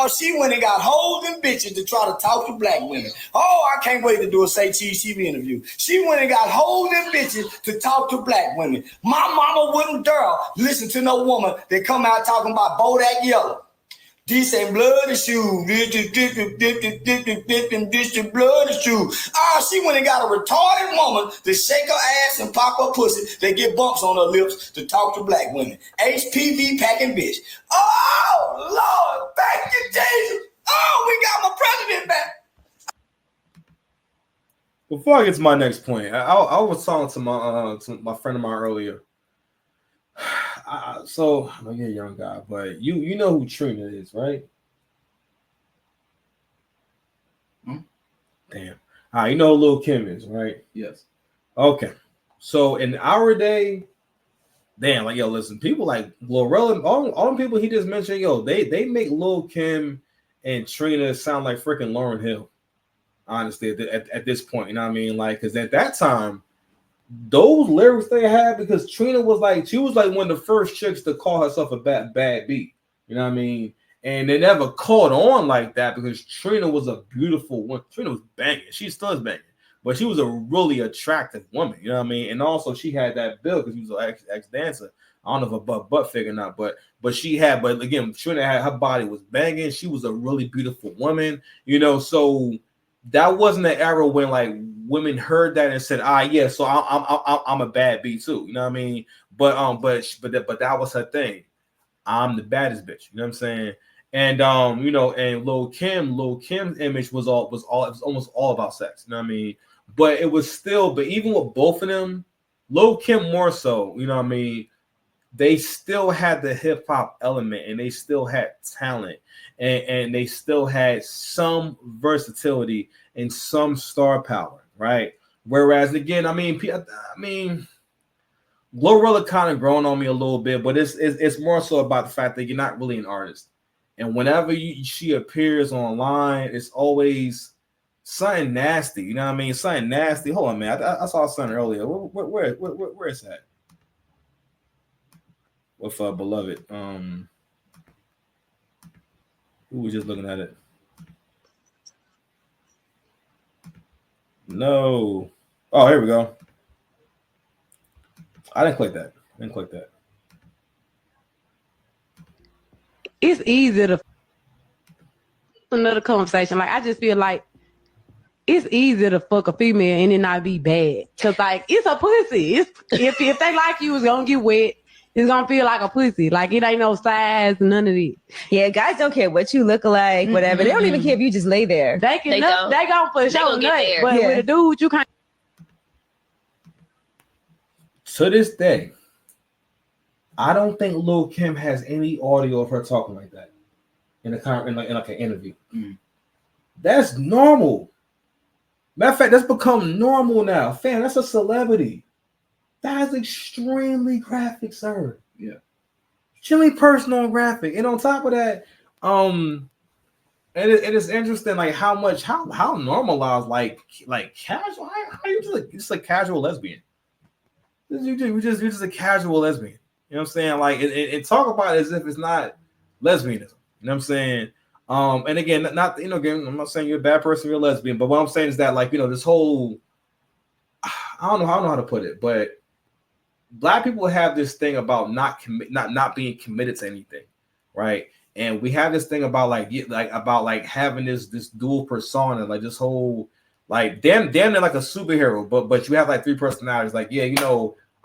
Oh, she went and got hoes and bitches to try to talk to black women. Oh, I can't wait to do a Say Cheese TV interview. She went and got hoes and bitches to talk to black women. My mama wouldn't dare listen to no woman that come out talking about Bodak Yellow. This ain't blood shoes. This is blood shoes. Oh, she went and got a retarded woman to shake her ass and pop her pussy. They get bumps on her lips to talk to black women. HPV packing bitch. Oh, Lord, thank you, Jesus. Oh, we got my president back. Before I get to my next point, I was talking to my friend of mine earlier. So I know you're a young guy, but you know who Trina is, right? Damn. All right, you know who Lil' Kim is, right? Yes. Okay. So in our day, damn, like, yo, listen, people like Glorilla, all the people he just mentioned, yo, they make Lil' Kim and Trina sound like freaking Lauryn Hill, honestly, at this point, you know what I mean? Like, because at that time, those lyrics they had, because Trina was like, she was like one of the first chicks to call herself a bad beat, you know what I mean? And they never caught on like that because Trina was a beautiful one. Trina was banging. She still is banging. But she was a really attractive woman, you know what I mean? And also she had that build because she was an ex-dancer. I don't know if a butt figure or not, but again, Trina had, her body was banging. She was a really beautiful woman, you know. So that wasn't an era when like women heard that and said, yeah, so I'm a bad B too, you know what I mean? But that was her thing. I'm the baddest bitch, you know what I'm saying? And you know, and Lil' Kim's image was almost all about sex, you know what I mean? But it was still, but even with both of them, Lil' Kim more so, you know what I mean? They still had the hip hop element and they still had talent and they still had some versatility and some star power, right? Whereas again, I mean, Glorilla kind of grown on me a little bit, but it's more so about the fact that you're not really an artist. And whenever she appears online, it's always something nasty. You know what I mean? Something nasty. Hold on, man. I saw something earlier. Where is that? With Beloved. Who was just looking at it? No. Oh, here we go. I didn't click that. It's easy to another conversation. Like, I just feel like it's easy to fuck a female and it not be bad. Cause like it's a pussy. If they like you, it's gonna get wet. It's gonna feel like a pussy. Like it ain't no size, none of it. Yeah, guys don't care what you look like, whatever. They don't even care if you just lay there. They gon' for sure nut. But with a dude, you can't. To this day, I don't think Lil' Kim has any audio of her talking like that in like an interview. That's normal. Matter of fact, that's become normal now. Fam, that's a celebrity. That is extremely graphic, sir. Yeah. Extremely personal and graphic. And on top of that, it is interesting like how normalized like casual. How you just a casual lesbian? You're just a casual lesbian. You know what I'm saying? Like and talk about it as if it's not lesbianism. You know what I'm saying? And again, not again, I'm not saying you're a bad person, you're a lesbian, but what I'm saying is that like this whole I don't know how to put it, but Black people have this thing about not being committed to anything, right? And we have this thing about having this dual persona, like this whole like damn near like a superhero, but you have like three personalities. Like, yeah,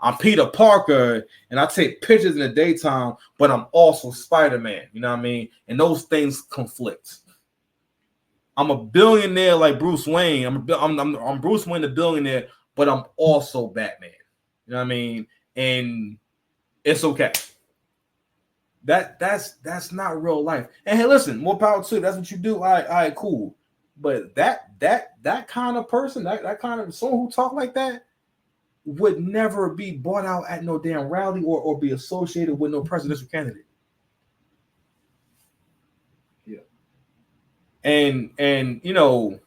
I'm Peter Parker and I take pictures in the daytime, but I'm also Spider-Man. You know what I mean? And those things conflict. I'm a billionaire like Bruce Wayne. I'm Bruce Wayne, the billionaire, but I'm also Batman. You know what I mean? And it's okay. That's not real life. And hey, listen, more power to you. That's what you do. All right, cool. But that kind of person, that kind of someone who talk like that would never be bought out at no damn rally or be associated with no presidential candidate. Yeah. And and again,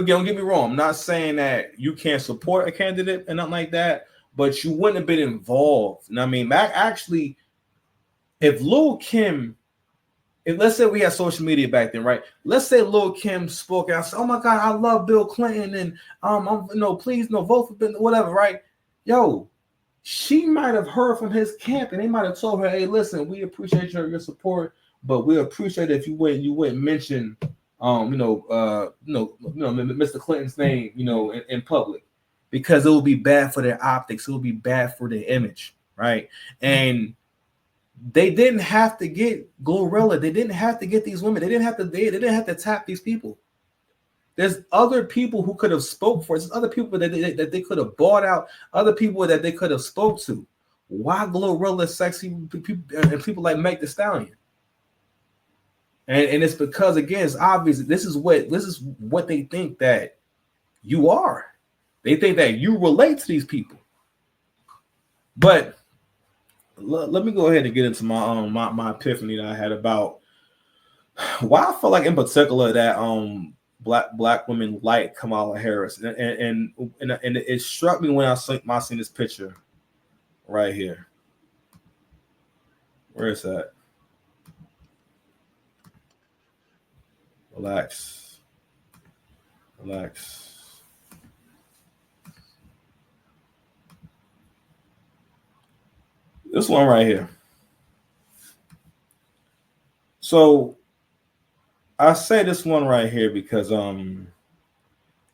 don't get me wrong. I'm not saying that you can't support a candidate and nothing like that, but you wouldn't have been involved. And I mean, actually, if Lil' Kim if let's say we had social media back then, right? Let's say Lil Kim spoke out, said, "Oh my God, I love Bill Clinton, and please no vote for Bill, whatever," right? Yo, she might have heard from his camp, and they might have told her, "Hey, listen, we appreciate your support, but we appreciate it if you wouldn't mention, Mr. Clinton's name, in public, because it will be bad for their optics, it will be bad for their image, right?" And they didn't have to get Glorilla. They didn't have to get these women. They didn't have to tap these people. There's other people who could have spoke for us. There's other people that they could have bought out. Other people that they could have spoke to. Why Glorilla, Sexy, and people like Meg Thee Stallion? And it's because, again, it's obvious. This is what they think that you are. They think that you relate to these people. But let me go ahead and get into my epiphany that I had about why I feel like, in particular, that black women like Kamala Harris, and it struck me when I seen this picture right here. Where is that? Relax. This one right here. So I say this one right here because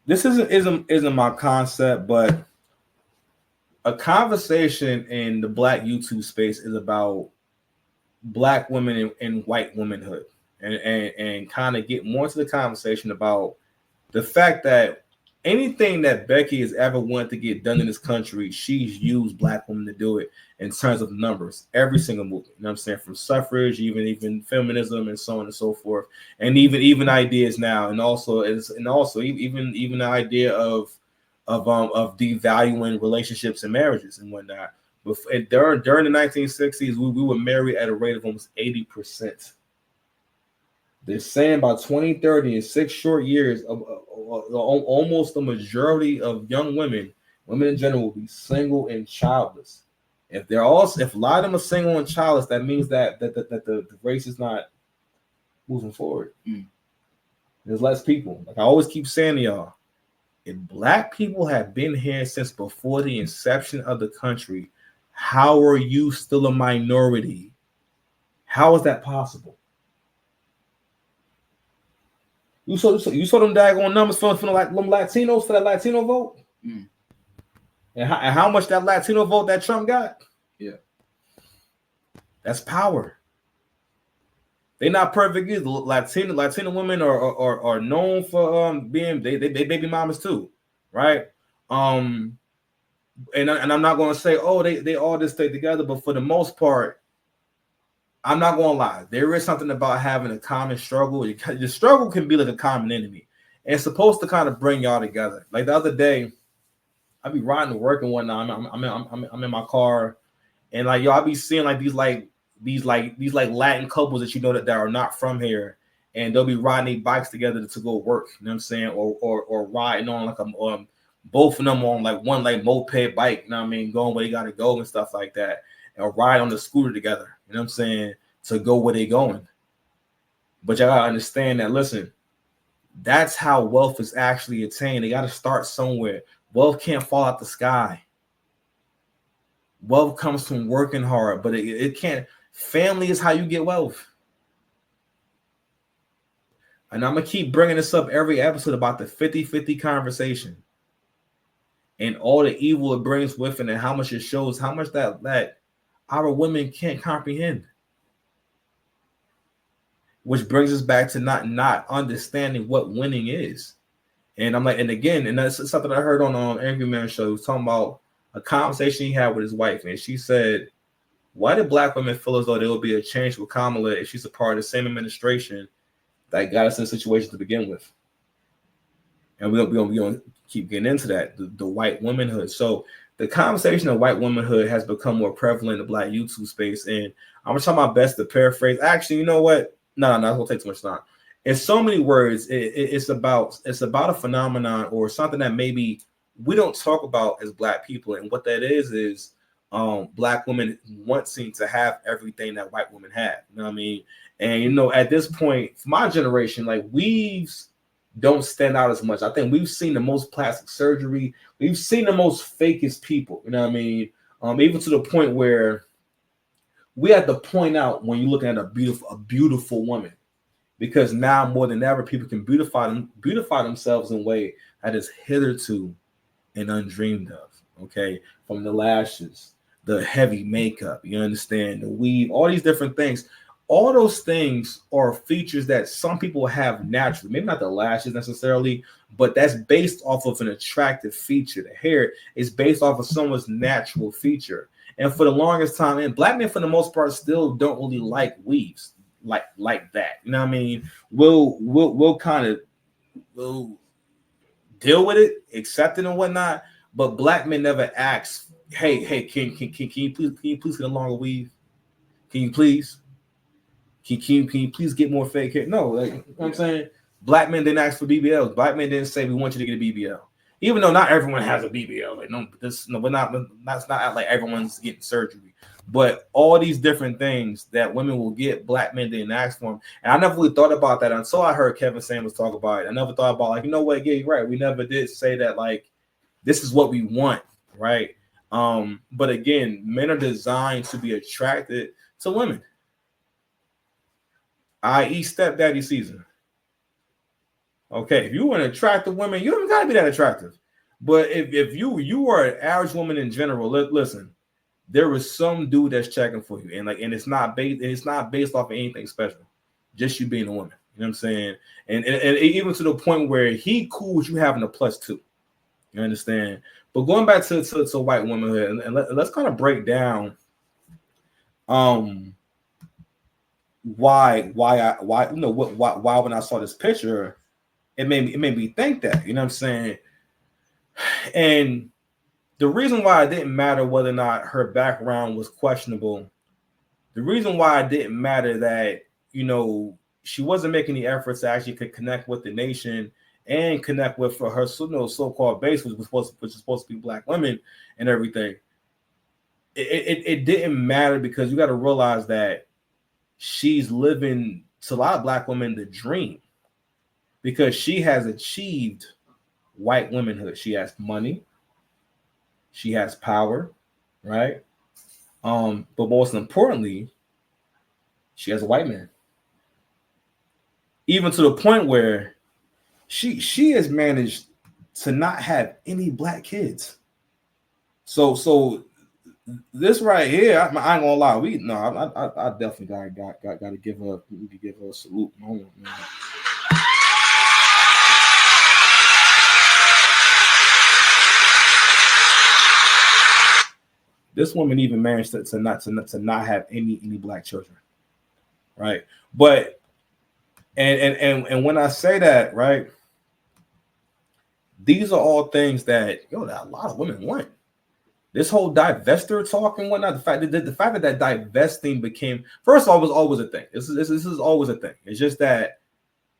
this isn't my concept, but a conversation in the Black YouTube space is about Black women and white womanhood, and kind of get more into the conversation about the fact that anything that Becky has ever wanted to get done in this country, she's used Black women to do it in terms of numbers. Every single movement, you know what I'm saying, from suffrage, even feminism, and so on and so forth, and even ideas now, and also even the idea of devaluing relationships and marriages and whatnot. But during the 1960s, we were married at a rate of almost 80%. They're saying by 2030, in 6 short years, almost the majority of young women in general, will be single and childless. If a lot of them are single and childless, that means that the race is not moving forward. There's less people. Like I always keep saying to y'all, if Black people have been here since before the inception of the country, how are you still a minority? How is that possible? You saw them daggone numbers for like them Latinos, for that Latino vote, and how much that Latino vote that Trump got? Yeah, that's power. They're not perfect either. Latino women are known for being they baby mamas too, right? And I'm not gonna say they all just stay together, but for the most part, I'm not gonna lie. There is something about having a common struggle. The struggle can be like a common enemy, and it's supposed to kind of bring y'all together. Like the other day, I be riding to work and whatnot. I'm in my car, and like I be seeing like these Latin couples that that are not from here, and they'll be riding their bikes together to go work. You know what I'm saying? Or riding on like both of them on like one like moped bike. You know what I mean? Going where they gotta go and stuff like that, and ride on the scooter together. You know what I'm saying? To go where they're going. But y'all gotta understand that, listen, that's how wealth is actually attained. They gotta start somewhere. Wealth can't fall out the sky. Wealth comes from working hard, but it can't. Family is how you get wealth. And I'm gonna keep bringing this up every episode about the 50-50 conversation and all the evil it brings with it, and how much it shows how much that our women can't comprehend. Which brings us back to not understanding what winning is. And I'm like, and again, and that's something I heard on Angry Man show. He was talking about a conversation he had with his wife, and she said, why do Black women feel as though there will be a change with Kamala if she's a part of the same administration that got us in a situation to begin with? And we're gonna keep getting into that, the white womanhood. So the conversation of white womanhood has become more prevalent in the Black YouTube space. And I'm gonna try my best to paraphrase. Actually, you know what? No, it's gonna take too much time. In so many words, it's about a phenomenon or something that maybe we don't talk about as Black people. And what that is Black women wanting to have everything that white women have. You know what I mean? And you know, at this point, for my generation, like weaves don't stand out as much. I think we've seen the most plastic surgery. We've seen the most fakest people. You know what I mean? Even to the point where we have to point out when you're looking at a beautiful woman, because now more than ever, people can beautify themselves in a way that is hitherto and undreamed of. Okay, from the lashes, the heavy makeup, you understand, the weave, all these different things. All those things are features that some people have naturally, maybe not the lashes necessarily, but that's based off of an attractive feature. The hair is based off of someone's natural feature. And for the longest time, and black men for the most part still don't really like weaves like that. You know what I mean? We'll kind of will deal with it, accept it and whatnot. But black men never ask, hey, can you please get a longer weave? Can you please? Can you please get more fake hair? No, like, you know what I'm saying? Black men didn't ask for BBLs. Black men didn't say we want you to get a BBL. Even though not everyone has a BBL. Like, that's not like everyone's getting surgery. But all these different things that women will get, black men didn't ask for them. And I never really thought about that until I heard Kevin Samuels talk about it. I never thought about, like, you know what, yeah, you're right. We never did say that, like, this is what we want, right? But again, men are designed to be attracted to women, i.e., stepdaddy season. Okay, if you want to attractive women, you don't got to be that attractive. But if you are an average woman in general, listen, there is some dude that's checking for you, and it's not based off of anything special, just you being a woman. You know what I'm saying? And even to the point where he cool with you having a +2. You understand? But going back to white womanhood, and let's kind of break down why when I saw this picture, it made me think that, you know what I'm saying? And the reason why it didn't matter whether or not her background was questionable, the reason why it didn't matter that, you know, she wasn't making the efforts to actually connect with the nation and connect with her so-called base, which is supposed to be black women and everything. It didn't matter, because you got to realize that she's living, to a lot of black women, the dream, because she has achieved white womanhood. She has money, she has power, right? But most importantly, she has a white man. Even to the point where she has managed to not have any black kids. So this right here, I ain't gonna lie. I definitely got to give her a salute moment, man. This woman even managed to not have any black children, right? But and when I say that, right, these are all things that that a lot of women want. This whole divester talk and whatnot, the fact that divesting became, first of all, was always a thing. This is always a thing. It's just that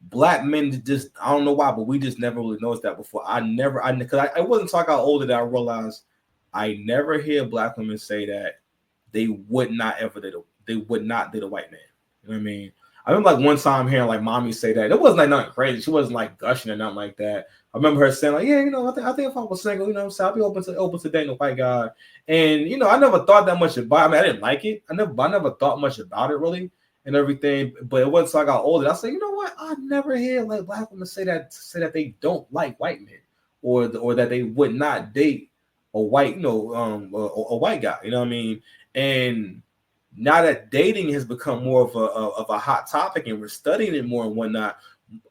black men just, I don't know why, but we just never really noticed that before. Because I wasn't talking how older that I realized I never hear black women say that they would not date a white man. You know what I mean? I remember like one time hearing like mommy say that. It wasn't like nothing crazy. She wasn't like gushing or nothing like that. I remember her saying like, yeah, I think if I was single, what I'm saying, I'd be open to dating a white guy. And I never thought that much about it. I mean, I didn't like it. I never thought much about it really and everything. But it wasn't until I got older. I said, you know what? I never hear like black women say that they don't like white men, or that they would not date a white, a white guy. You know what I mean? And now that dating has become more of a hot topic and we're studying it more and whatnot,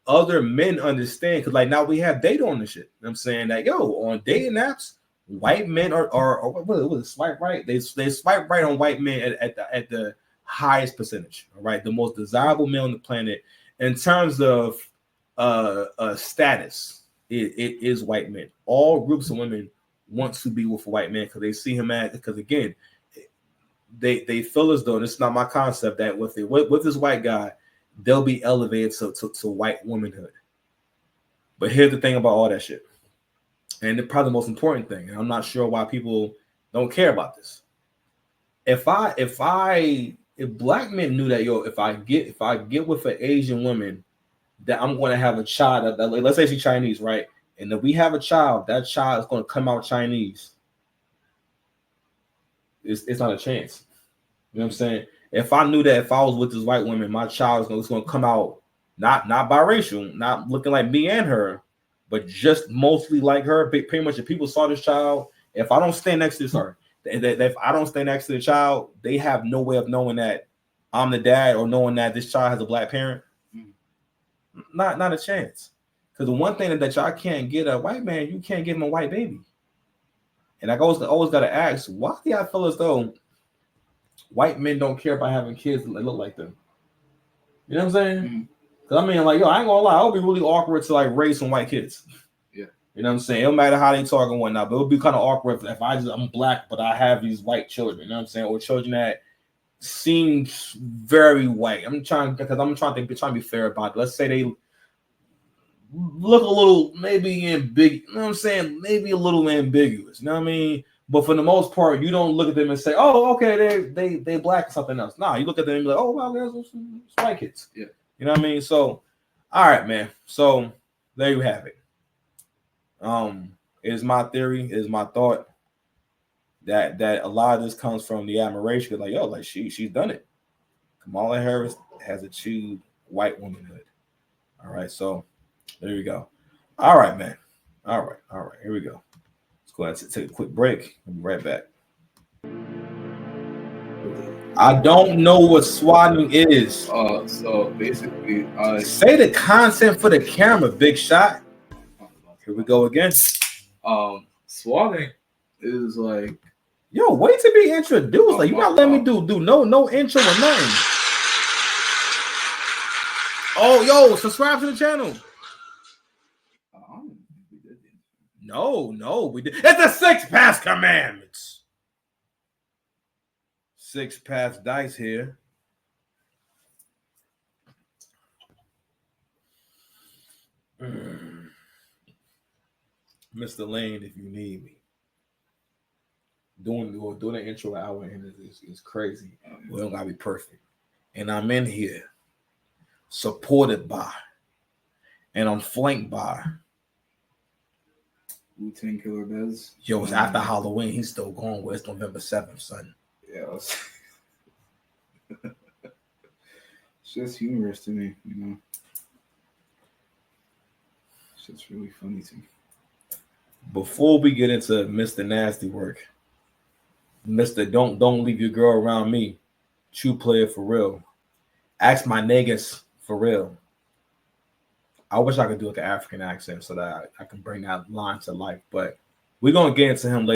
other men understand, because like now we have data on this shit. You know what I'm saying that on dating apps, white men are what swipe right? They swipe right on white men at the highest percentage. All right, the most desirable male on the planet in terms of status. It is white men. All groups of women want to be with a white man because they see him because again, they feel as though, and it's not my concept, that with this white guy, they'll be elevated to white womanhood. But here's the thing about all that shit, and probably the most important thing, and I'm not sure why people don't care about this. If I if black men knew that, yo, if I get with an Asian woman, that I'm going to have a child. That let's say she's Chinese, right? And if we have a child, that child is going to come out Chinese. It's not a chance. You know what I'm saying? If I knew that if I was with this white woman, my child is going to come out not biracial, not looking like me and her, but just mostly like her. Pretty much, if people saw this child, if I don't stand next to this, sorry, if I don't stand next to the child, they have no way of knowing that I'm the dad or knowing that this child has a black parent. Not a chance. Because the one thing that y'all can't get a white man, you can't give him a white baby. And I always got to ask, why do y'all feel as though white men don't care about having kids that look like them? You know what I'm saying? Because I mean, like, yo, I ain't gonna lie, it would be really awkward to like raise some white kids. Yeah. You know what I'm saying? It don't matter how they talk and whatnot, but it would be kind of awkward if I'm black, but I have these white children. You know what I'm saying? Or children that seems very white. I'm trying to be fair about it. Let's say they look a little maybe ambiguous. You know what I'm saying? Maybe a little ambiguous. You know what I mean? But for the most part, you don't look at them and say, "Oh, okay, they black or something else." Nah, you look at them and be like, "Oh, well, there's some white kids." Yeah, you know what I mean? So, all right, man. So there you have it. It is my theory, it is my thought that a lot of this comes from the admiration. Like, yo, like she's done it. Kamala Harris has achieved white womanhood. All right, so there you go. All right, man. All right. Here we go. Let's go ahead and take a quick break. I'll be right back. I don't know what swatting is. So basically, say the content for the camera, big shot. Here we go again. Swatting is like, yo, wait to be introduced. Like, you not letting me do no intro or nothing. Oh, yo, subscribe to the channel. No, we did. It's the 6 Pass Commandments. 6 Pass Dice here. Mr. Lane, if you need me. Doing the intro hour and is crazy. We don't gotta be perfect. And I'm in here, supported by, and I'm flanked by Wu-Tang Killer Bez. Yo, it's after Halloween. He's still going where it's November 7th, son. Yeah. It's just humorous to me, you know. It's just really funny to me. Before we get into Mr. Nasty work, Mr. Don't leave your girl around me. True player for real. Ask my niggas for real. I wish I could do like an African accent so that I can bring that line to life, but we're gonna get into him later.